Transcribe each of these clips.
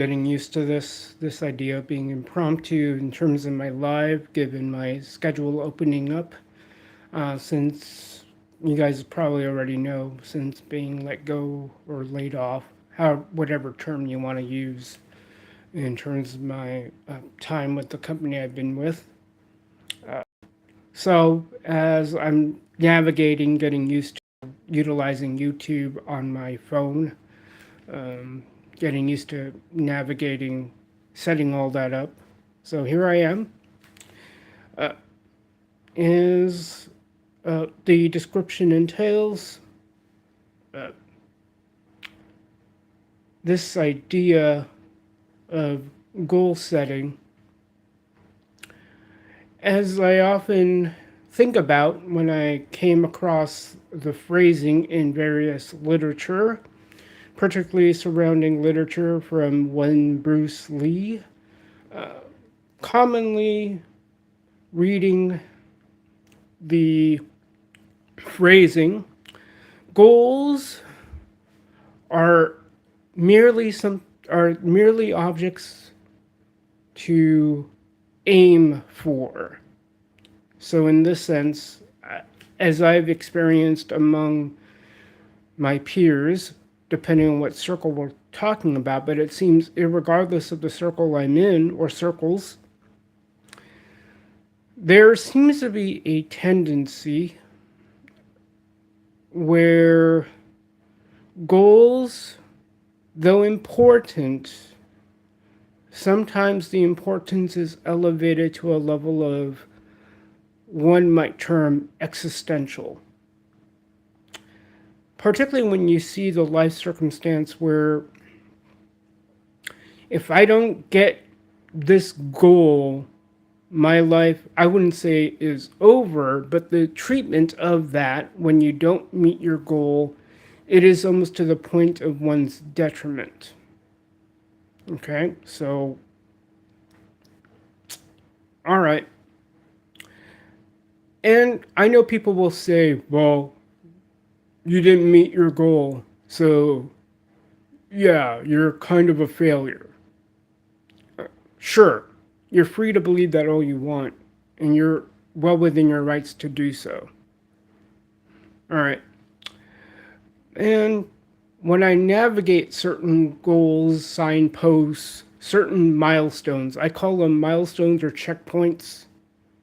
getting used to this idea of being impromptu in terms of my live, given my schedule opening up. Since you guys probably already know, since being let go or laid off, how whatever term you want to use in terms of my time with the company I've been with. So as I'm navigating, getting used to utilizing YouTube on my phone, um, getting used to navigating, setting all that up. So here I am. Uh, is the description entails uh, this idea of goal setting, as I often think about when I came across the phrasing in various literature, particularly surrounding literature from one Bruce Lee, commonly reading the phrasing, goals are merely objects to aim for. So in this sense, as I've experienced among my peers, depending on what circle we're talking about, but it seems regardless of the circle I'm in or circles, there seems to be a tendency where goals, though important, sometimes the importance is elevated to a level of one might term existential. Particularly when you see the life circumstance where if I don't get this goal, my life, I wouldn't say is over, but the treatment of that when you don't meet your goal, it is almost to the point of one's detriment. Okay, so, all right. And I know people will say, well, you didn't meet your goal, so yeah, you're kind of a failure. Sure, you're free to believe that all you want, and you're well within your rights to do so. All right. And when I navigate certain goals, signposts, certain milestones, I call them milestones or checkpoints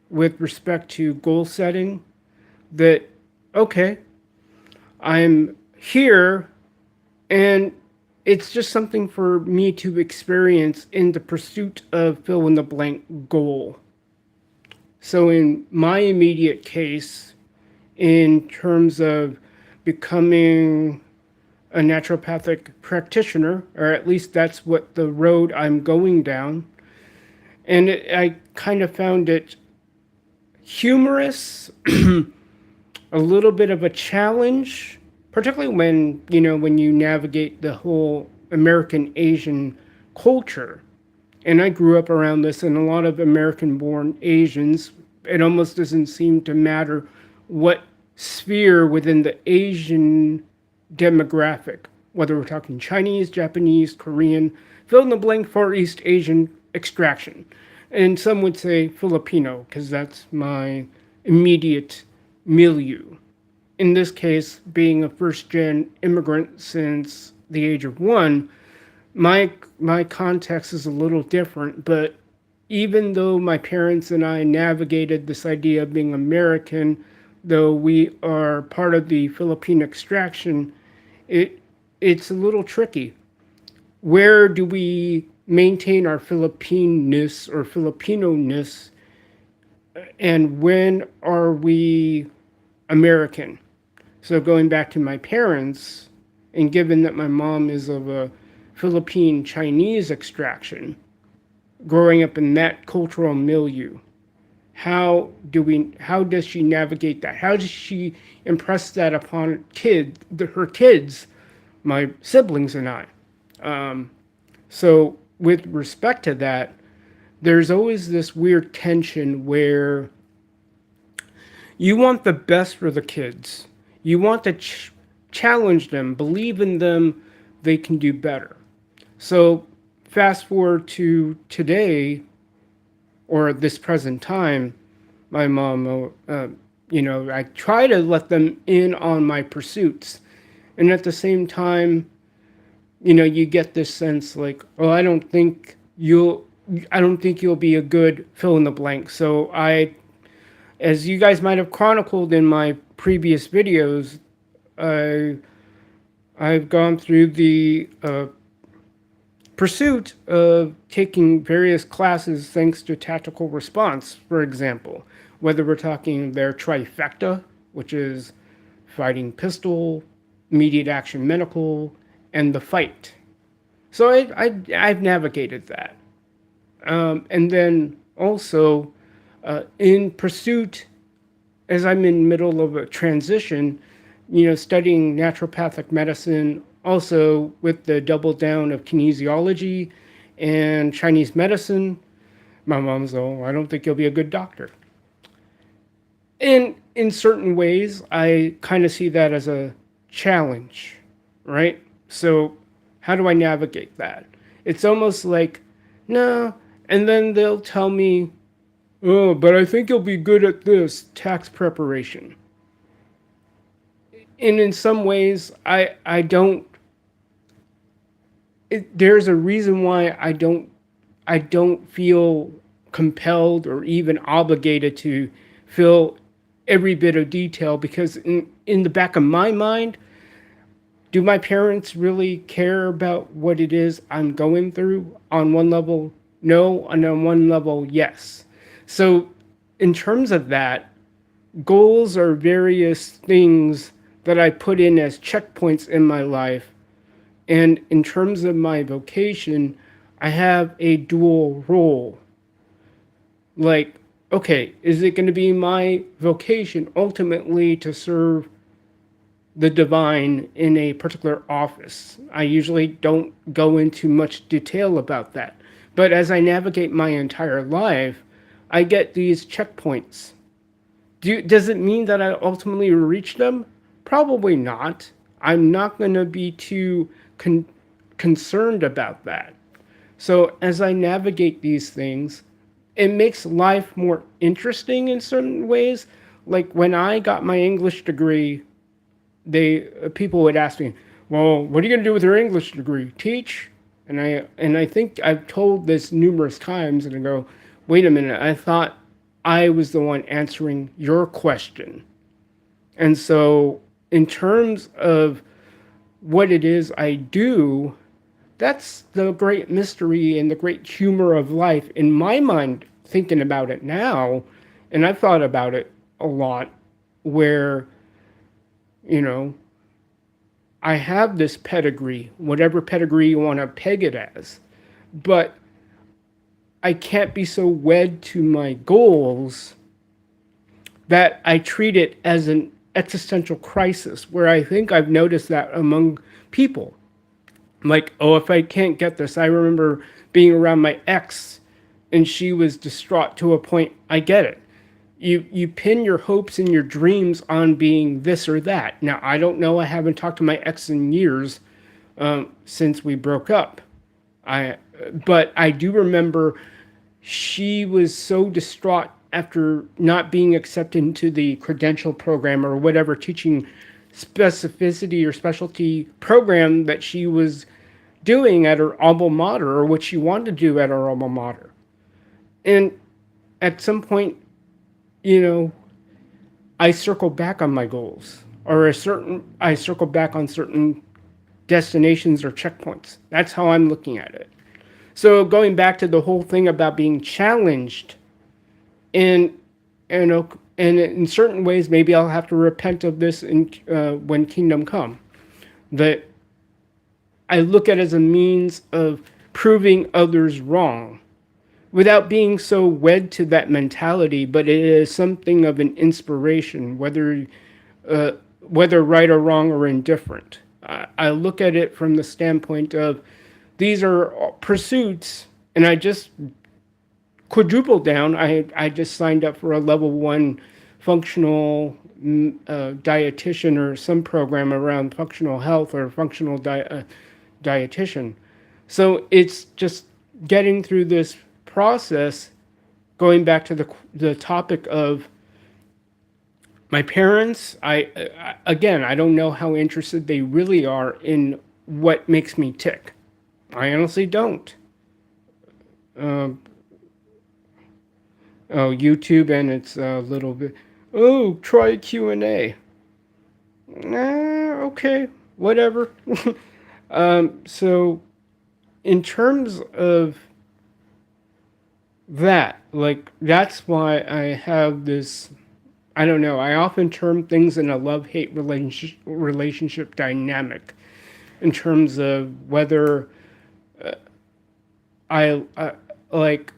with respect to goal setting, that, okay, I'm here and it's just something for me to experience in the pursuit of fill in the blank goal. So, in my immediate case, in terms of becoming a naturopathic practitioner, or at least that's what the road I'm going down, and I kind of found it humorous, a little bit of a challenge, particularly when you navigate the whole American Asian culture. And I grew up around this, and a lot of American born Asians, it almost doesn't seem to matter what sphere within the Asian demographic, whether we're talking Chinese, Japanese, Korean, fill in the blank, Far East Asian extraction. And some would say Filipino, because that's my immediate milieu. In this case, being a first gen immigrant since the age of one, my context is a little different, but even though my parents and I navigated this idea of being American, though we are part of the Philippine extraction, it's a little tricky. Where do we maintain our Filipineness or Filipino-ness, and when are we American? So going back to my parents, and given that my mom is of a Philippine Chinese extraction, growing up in that cultural milieu, how does she navigate that? How does she impress that upon her kids, my siblings and I? So with respect to that, there's always this weird tension where you want the best for the kids. You want to challenge them, believe in them, they can do better. So fast forward to today or this present time, my mom, I try to let them in on my pursuits. And at the same time, you get this sense like, oh, I don't think you'll be a good fill in the blank. So as you guys might have chronicled in my previous videos, I, I've gone through the pursuit of taking various classes thanks to tactical response, for example, whether we're talking their trifecta, which is fighting pistol, immediate action medical, and the fight. So I've navigated that. And then also in pursuit, as I'm in the middle of a transition, studying naturopathic medicine, also with the double down of kinesiology and Chinese medicine. My mom's, oh, I don't think you'll be a good doctor. And in certain ways, I kind of see that as a challenge, right? So, how do I navigate that? It's almost like, no, and then they'll tell me, oh, but I think you'll be good at this tax preparation. And in some ways, I don't. There's a reason why I don't feel compelled or even obligated to fill every bit of detail because in the back of my mind, do my parents really care about what it is I'm going through? On one level, no. And on one level, yes. So, in terms of that, goals are various things that I put in as checkpoints in my life. And in terms of my vocation, I have a dual role. Like, okay, is it going to be my vocation ultimately to serve the divine in a particular office? I usually don't go into much detail about that. But as I navigate my entire life, I get these checkpoints. Does it mean that I ultimately reach them? Probably not. I'm not going to be too concerned about that. So as I navigate these things, it makes life more interesting in certain ways. Like when I got my English degree, people would ask me, "Well, what are you going to do with your English degree? Teach?" And I think I've told this numerous times, and I go, "Wait a minute! I thought I was the one answering your question." And so, in terms of what it is I do, that's the great mystery and the great humor of life in my mind, thinking about it now. And I've thought about it a lot where, you know, I have this pedigree, whatever pedigree you want to peg it as, but I can't be so wed to my goals that I treat it as an existential crisis, where I think I've noticed that among people. Like, oh, if I can't get this, I remember being around my ex and she was distraught to a point. I get it. You pin your hopes and your dreams on being this or that. Now, I don't know. I haven't talked to my ex in years since we broke up. But I do remember she was so distraught after not being accepted into the credential program or whatever teaching specificity or specialty program that she was doing at her alma mater, or what she wanted to do at her alma mater. And at some point, I circle back on my goals, or I circle back on certain destinations or checkpoints. That's how I'm looking at it. So going back to the whole thing about being challenged, and in certain ways, maybe I'll have to repent of this when Kingdom Come. That I look at it as a means of proving others wrong, without being so wed to that mentality. But it is something of an inspiration, whether right or wrong or indifferent. I look at it from the standpoint of these are pursuits, and I just quadrupled down. I just signed up for a level 1 functional dietitian or some program around functional health or functional dietitian. So it's just getting through this process, going back to the topic of my parents. Again, I don't know how interested they really are in what makes me tick. I honestly don't. Um, oh, YouTube, and it's a little bit. Oh, try Q&A. Okay, whatever. So in terms of that, like, that's why I have this. I don't know. I often term things in a love-hate relationship dynamic, in terms of whether I like.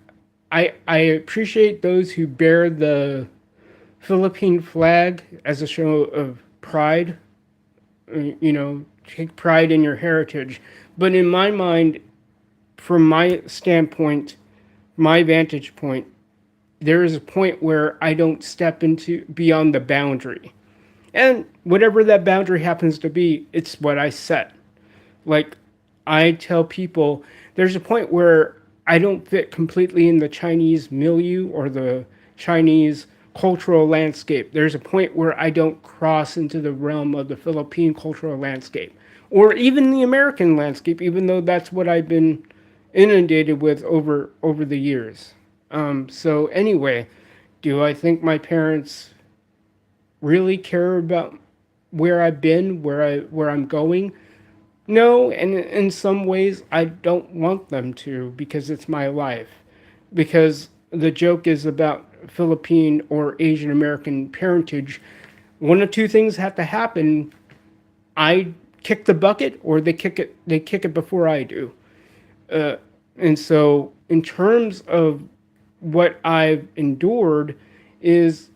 I appreciate those who bear the Philippine flag as a show of pride. You know, take pride in your heritage. But in my mind, from my standpoint, my vantage point, there is a point where I don't step into beyond the boundary. And whatever that boundary happens to be, it's what I set. Like, I tell people, there's a point where I don't fit completely in the Chinese milieu or the Chinese cultural landscape. There's a point where I don't cross into the realm of the Philippine cultural landscape or even the American landscape, even though that's what I've been inundated with over the years. So anyway, do I think my parents really care about where I've been, where I'm going? No, and in some ways I don't want them to, because it's my life. Because the joke is about Philippine or Asian American parentage. One of two things have to happen. I kick the bucket, or they kick it before I do. Uh, and so in terms of what I've endured, is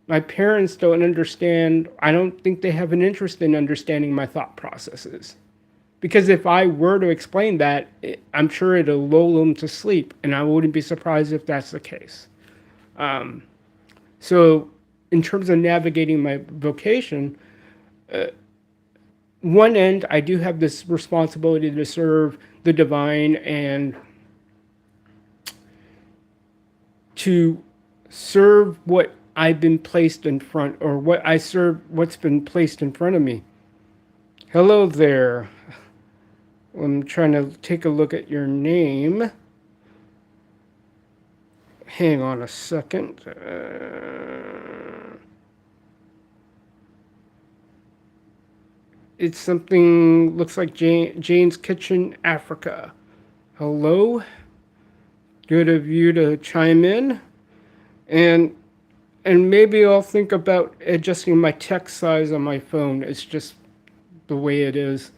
my parents don't understand. I don't think they have an interest in understanding my thought processes. Because if I were to explain that, I'm sure it'll lull them to sleep, and I wouldn't be surprised if that's the case. Um, so, in terms of navigating my vocation, one end, I do have this responsibility to serve the divine and to serve what I've been placed in front, or what I serve, what's been placed in front of me. Hello there. I'm trying to take a look at your name. Hang on a second. It's something, looks like Jane's Kitchen, Africa. Hello. Good of you to chime in. And maybe I'll think about adjusting my text size on my phone. It's just the way it is.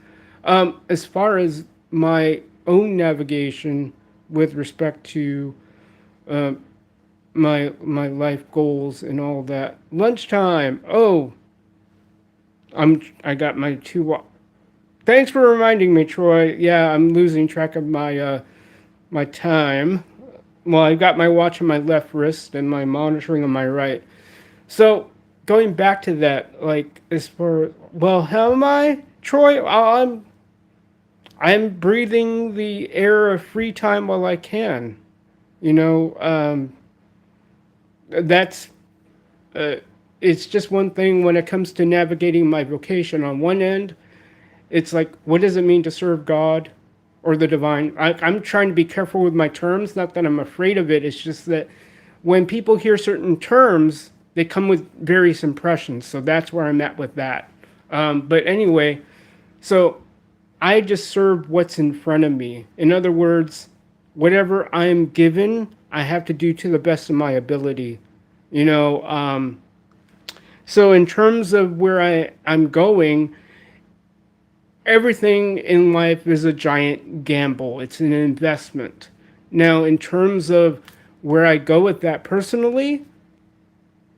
As far as my own navigation with respect to uh, my life goals and all that. Lunchtime. Oh, I got my Thanks for reminding me, Troy. Yeah, I'm losing track of my time. Well, I've got my watch on my left wrist and my monitoring on my right. So going back to that, like, as for, well, how am I, Troy? I'm breathing the air of free time while I can. You know, that's uh, it's just one thing when it comes to navigating my vocation. On one end, it's like, what does it mean to serve God or the divine? I'm trying to be careful with my terms. Not that I'm afraid of it. It's just that when people hear certain terms, they come with various impressions. So that's where I'm at with that. But anyway, so I just serve what's in front of me. In other words, whatever I'm given, I have to do to the best of my ability. You know, so in terms of where I'm going, everything in life is a giant gamble. It's an investment. Now, in terms of where I go with that personally,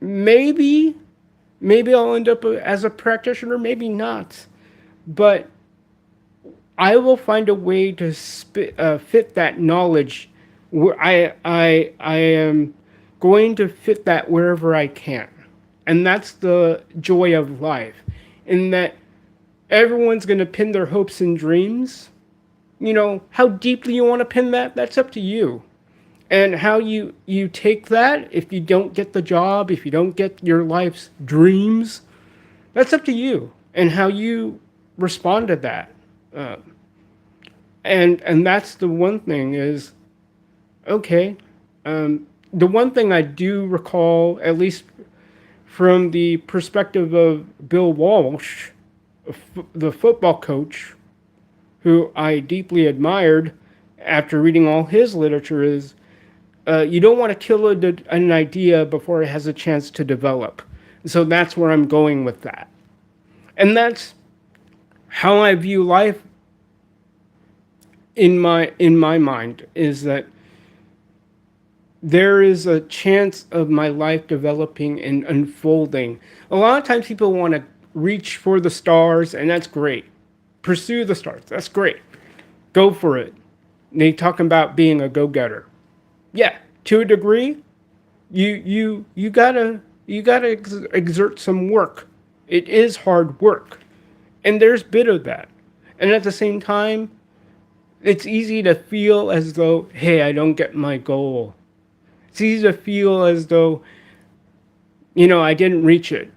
maybe, I'll end up as a practitioner, maybe not. But I will find a way to fit that knowledge. Where I am going to fit that wherever I can, and that's the joy of life. In that everyone's going to pin their hopes and dreams how deeply you want to pin that, that's up to you. And how you take that, if you don't get the job, if you don't get your life's dreams, that's up to you. And how you respond to that. Uh, and that's the one thing is, okay, the one thing I do recall, at least from the perspective of Bill Walsh, the football coach, who I deeply admired after reading all his literature, is you don't want to kill an idea before it has a chance to develop. So that's where I'm going with that. And that's how I view life in my mind, is that there is a chance of my life developing and unfolding. A lot of times people want to reach for the stars, and that's great. Pursue the stars. That's great. Go for it. They talk about being a go-getter. Yeah, to a degree, you gotta exert some work. It is hard work, and there's bit of that. And at the same time, it's easy to feel as though, hey, I don't get my goal. It's easy to feel as though, I didn't reach it.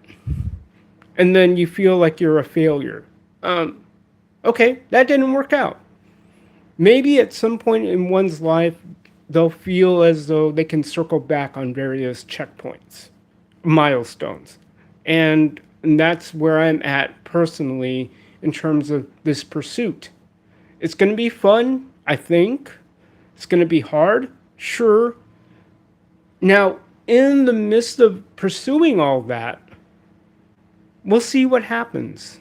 And then you feel like you're a failure. Okay, that didn't work out. Maybe at some point in one's life, they'll feel as though they can circle back on various checkpoints, milestones. And that's where I'm at personally in terms of this pursuit. It's going to be fun, I think. It's going to be hard, sure. Now, in the midst of pursuing all that, we'll see what happens.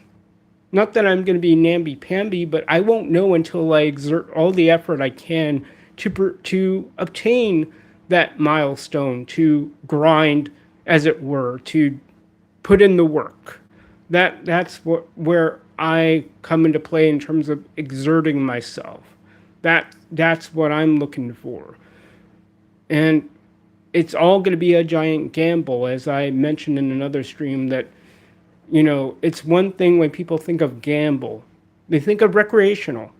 Not that I'm going to be namby-pamby, but I won't know until I exert all the effort I can to obtain that milestone, to grind, as it were, to put in the work. That's where I come into play in terms of exerting myself. That's what I'm looking for. And it's all going to be a giant gamble, as I mentioned in another stream, that it's one thing when people think of gamble, they think of recreational,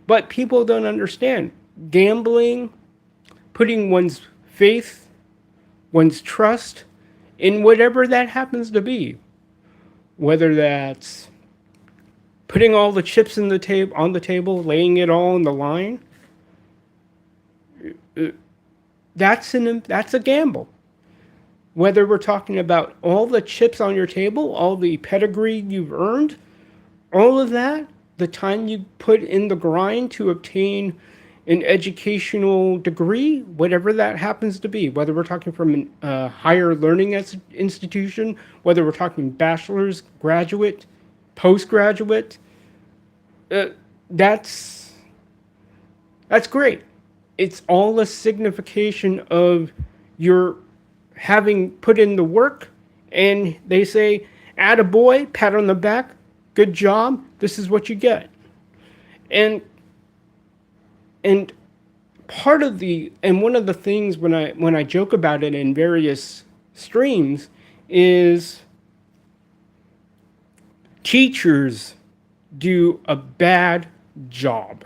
but people don't understand gambling, putting one's faith, one's trust in whatever that happens to be, whether that's putting all the chips in the on the table, laying it all on the line. That's a gamble. Whether we're talking about all the chips on your table, all the pedigree you've earned, all of that, the time you put in the grind to obtain an educational degree, whatever that happens to be, whether we're talking from a higher learning institution, whether we're talking bachelor's, graduate, postgraduate, that's great. It's all a signification of your having put in the work, and they say, attaboy, pat on the back, good job, this is what you get. And part of one of the things when I joke about it in various streams is teachers do a bad job.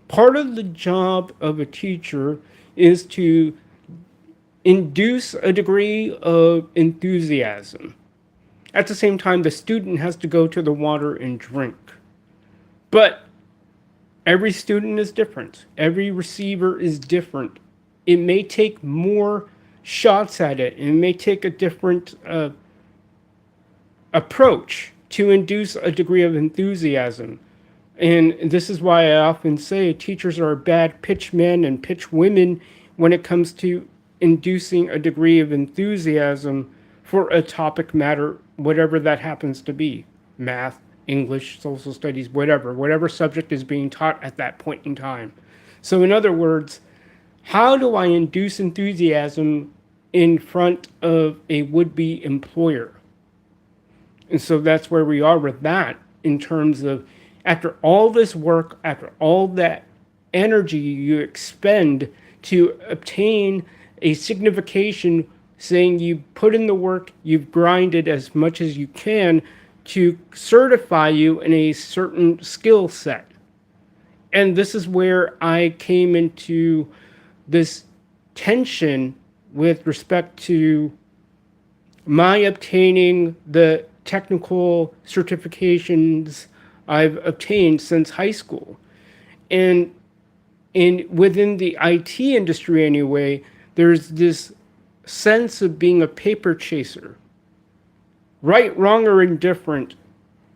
Part of the job of a teacher is to induce a degree of enthusiasm. At the same time, the student has to go to the water and drink. But every student is different. Every receiver is different. It may take more shots at it, and it may take a different approach to induce a degree of enthusiasm. And this is why I often say teachers are bad pitch men and pitch women when it comes to inducing a degree of enthusiasm for a topic matter, whatever that happens to be. Math, English, social studies, whatever subject is being taught at that point in time. So in other words, how do I induce enthusiasm in front of a would-be employer? And so that's where we are with that, in terms of after all this work, after all that energy you expend to obtain a signification saying you put in the work, you've grinded as much as you can to certify you in a certain skill set. And this is where I came into this tension with respect to my obtaining the technical certifications I've obtained since high school. And within the IT industry anyway, there's this sense of being a paper chaser. Right, wrong, or indifferent,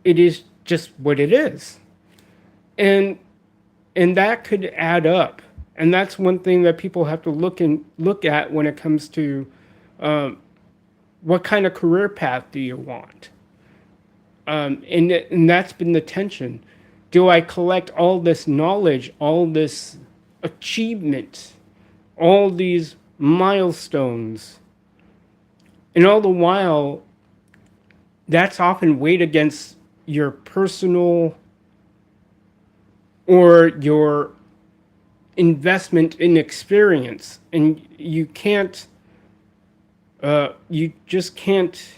it is just what it is. And that could add up. And that's one thing that people have to look at when it comes to what kind of career path do you want. And that's been the tension. Do I collect all this knowledge, all this achievement, all these milestones, and all the while, that's often weighed against your personal or your investment in experience, and you can't, you just can't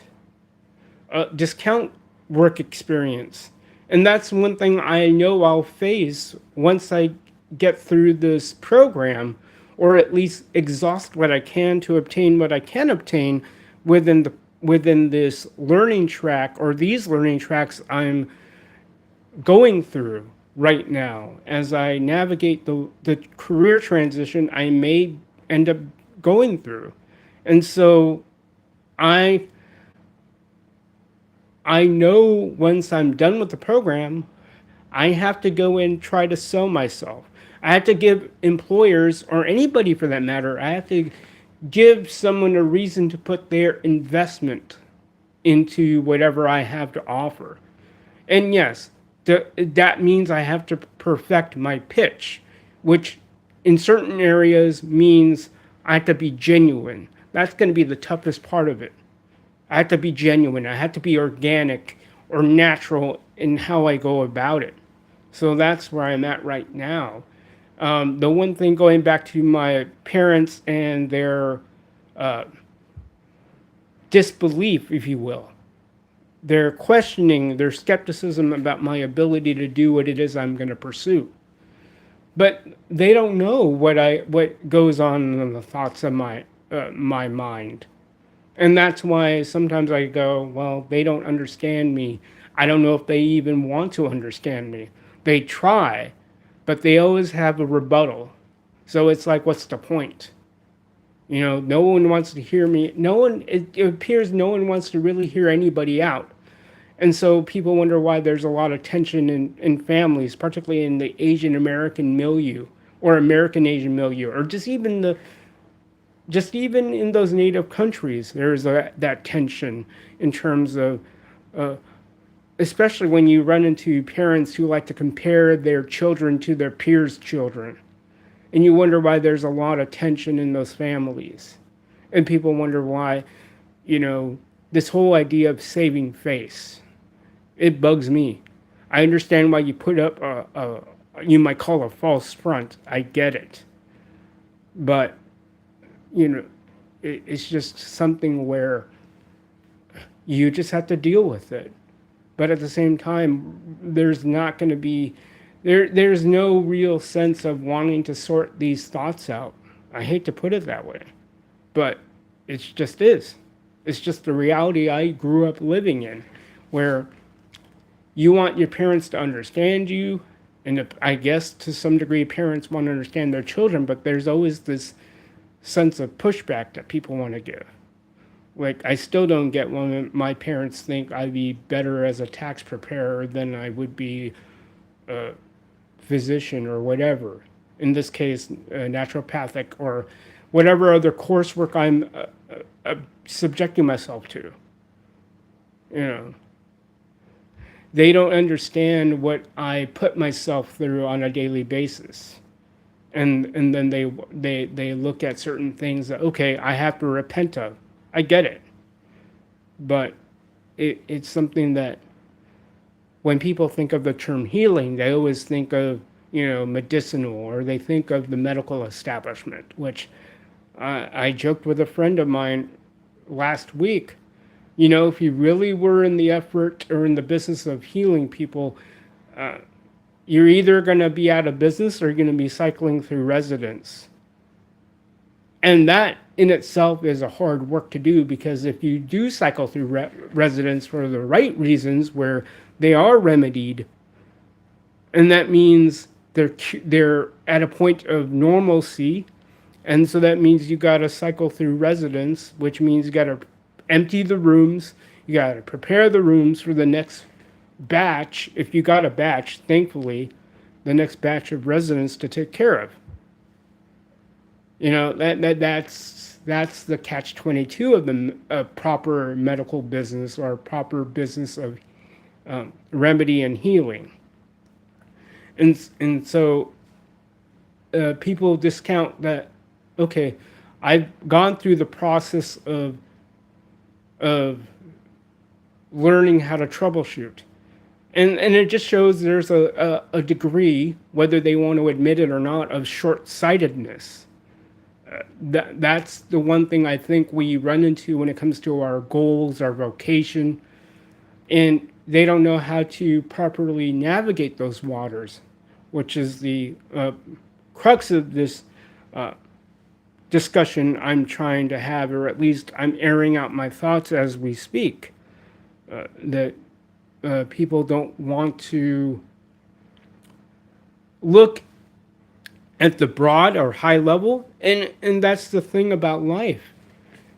discount work experience. And that's one thing I know I'll face once I get through this program, or at least exhaust what I can to obtain what I can obtain within the within this learning track, or these learning tracks I'm going through right now as I navigate the career transition I may end up going through. And so I I know once I'm done with the program, I have to go and try to sell myself. I have to give employers, or anybody for that matter, I have to give someone a reason to put their investment into whatever I have to offer. And yes, that means I have to perfect my pitch, which in certain areas means I have to be genuine. That's going to be the toughest part of it. I have to be genuine. I have to be organic or natural in how I go about it. So that's where I'm at right now. The one thing, going back to my parents and their disbelief, if you will, their questioning, their skepticism about my ability to do what it is I'm going to pursue. But they don't know what goes on in the thoughts of my mind. And that's why sometimes I go, well, they don't understand me. I don't know if they even want to understand me. They try, but they always have a rebuttal. So it's like, what's the point? You know, no one wants to hear me. No one, it appears no one wants to really hear anybody out. And so people wonder why there's a lot of tension in families, particularly in the Asian American milieu, or American Asian milieu, or just even in those native countries, there's that tension in terms of, especially when you run into parents who like to compare their children to their peers' children. And you wonder why there's a lot of tension in those families. And people wonder why, this whole idea of saving face, it bugs me. I understand why you put up you might call a false front. I get it. But, it's just something where you just have to deal with it. But at the same time, there's not going to be, there's no real sense of wanting to sort these thoughts out. I hate to put it that way, but it just is. It's just the reality I grew up living in, where you want your parents to understand you, and I guess to some degree parents want to understand their children, but there's always this sense of pushback that people want to give. Like, I still don't get when my parents think I'd be better as a tax preparer than I would be a physician or whatever. In this case, naturopathic or whatever other coursework I'm subjecting myself to. They don't understand what I put myself through on a daily basis. And then they look at certain things that, okay, I have to repent of. I get it. But it's something that when people think of the term healing, they always think of, medicinal, or they think of the medical establishment, which I joked with a friend of mine last week. If you really were in the effort or in the business of healing people, You're either going to be out of business or you're going to be cycling through residents. And that in itself is a hard work to do, because if you do cycle through residents for the right reasons where they are remedied, and that means they're at a point of normalcy, and so that means you got to cycle through residents, which means you got to empty the rooms, you got to prepare the rooms for the next batch, if you got a batch, thankfully, the next batch of residents to take care of. That's the catch 22 of the proper medical business, or proper business of remedy and healing. And so people discount that. Okay, I've gone through the process of learning how to troubleshoot. And it just shows there's a degree, whether they want to admit it or not, of short-sightedness. That's the one thing I think we run into when it comes to our goals, our vocation, and they don't know how to properly navigate those waters, which is the crux of this discussion I'm trying to have, or at least I'm airing out my thoughts as we speak. That people don't want to look at the broad or high level, and that's the thing about life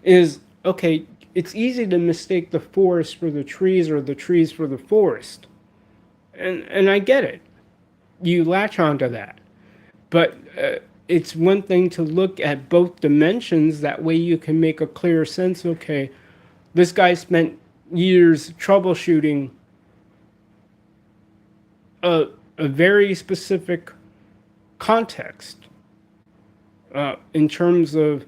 is, okay, it's easy to mistake the forest for the trees, or the trees for the forest, and I get it. You latch onto that, but it's one thing to look at both dimensions. That way you can make a clear sense. Okay, this guy spent years troubleshooting a very specific context in terms of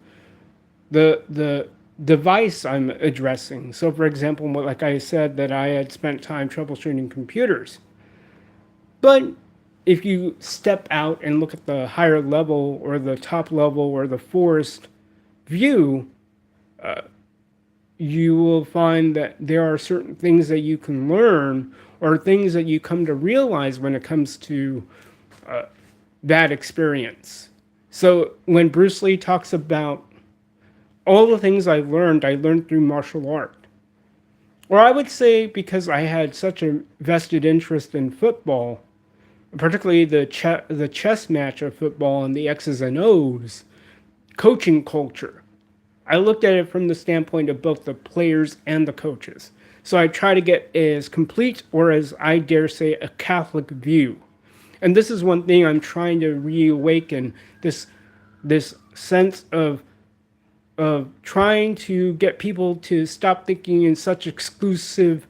the device I'm addressing. So, for example, like I said, that I had spent time troubleshooting computers. But if you step out and look at the higher level, or the top level, or the forest view, you will find that there are certain things that you can learn, or things that you come to realize when it comes to that experience. So when Bruce Lee talks about all the things I learned through martial art. Or I would say, because I had such a vested interest in football, particularly the chess match of football and the X's and O's, coaching culture. I looked at it from the standpoint of both the players and the coaches. So I try to get as complete, or as I dare say, a Catholic view. And this is one thing I'm trying to reawaken, this sense of trying to get people to stop thinking in such exclusive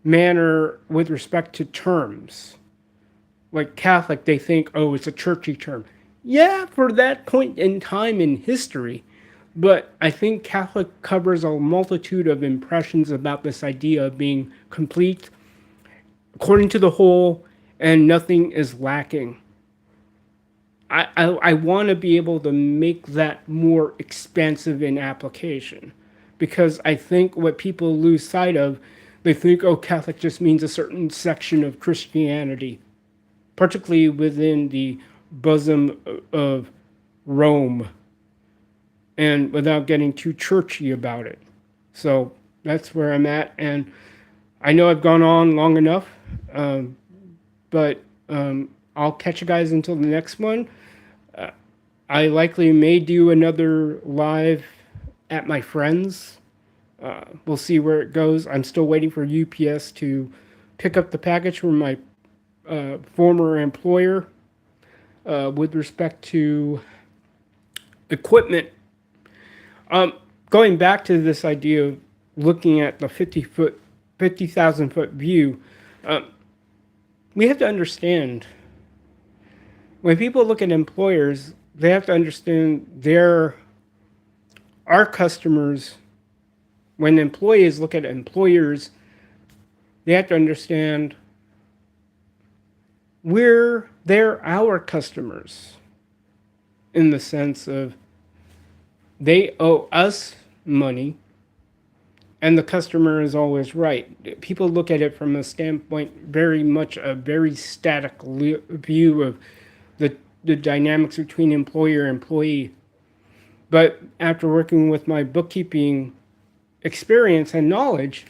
manner with respect to terms. Like Catholic, they think, oh, it's a churchy term. Yeah, for that point in time in history. But I think Catholic covers a multitude of impressions about this idea of being complete, according to the whole, and nothing is lacking. I want to be able to make that more expansive in application, because I think what people lose sight of, they think, oh, Catholic just means a certain section of Christianity, particularly within the bosom of Rome, and without getting too churchy about it. So that's where I'm at, and I know I've gone on long enough, but I'll catch you guys until the next one. I likely may do another live at my friend's. We'll see where it goes. I'm still waiting for UPS to pick up the package from my former employer with respect to equipment. Going back to this idea of looking at the 50,000 foot view, we have to understand, when people look at employers, they have to understand our customers. When employees look at employers, they have to understand they're our customers, in the sense of they owe us money, and the customer is always right. People look at it from a standpoint, very much a very static view of the the dynamics between employer and employee. But after working with my bookkeeping experience and knowledge,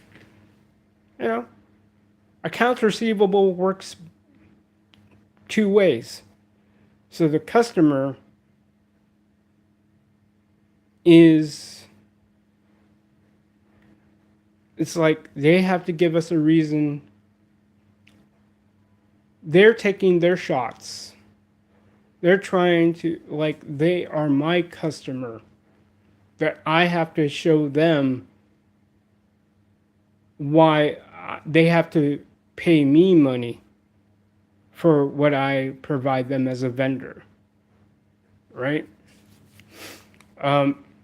you know, accounts receivable works two ways. So the customer is, it's like they have to give us a reason. They're taking their shots. They're trying to, like, they are my customer. That I have to show them why they have to pay me money for what I provide them as a vendor, right?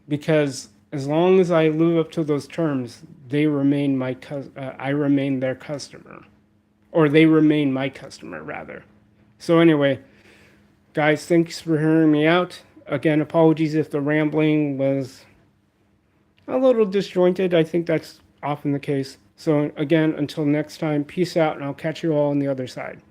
Because as long as I live up to those terms, they remain I remain their customer, or they remain my customer rather. So anyway, guys, thanks for hearing me out. Again, apologies if the rambling was a little disjointed. I think that's often the case. So again, until next time, peace out, and I'll catch you all on the other side.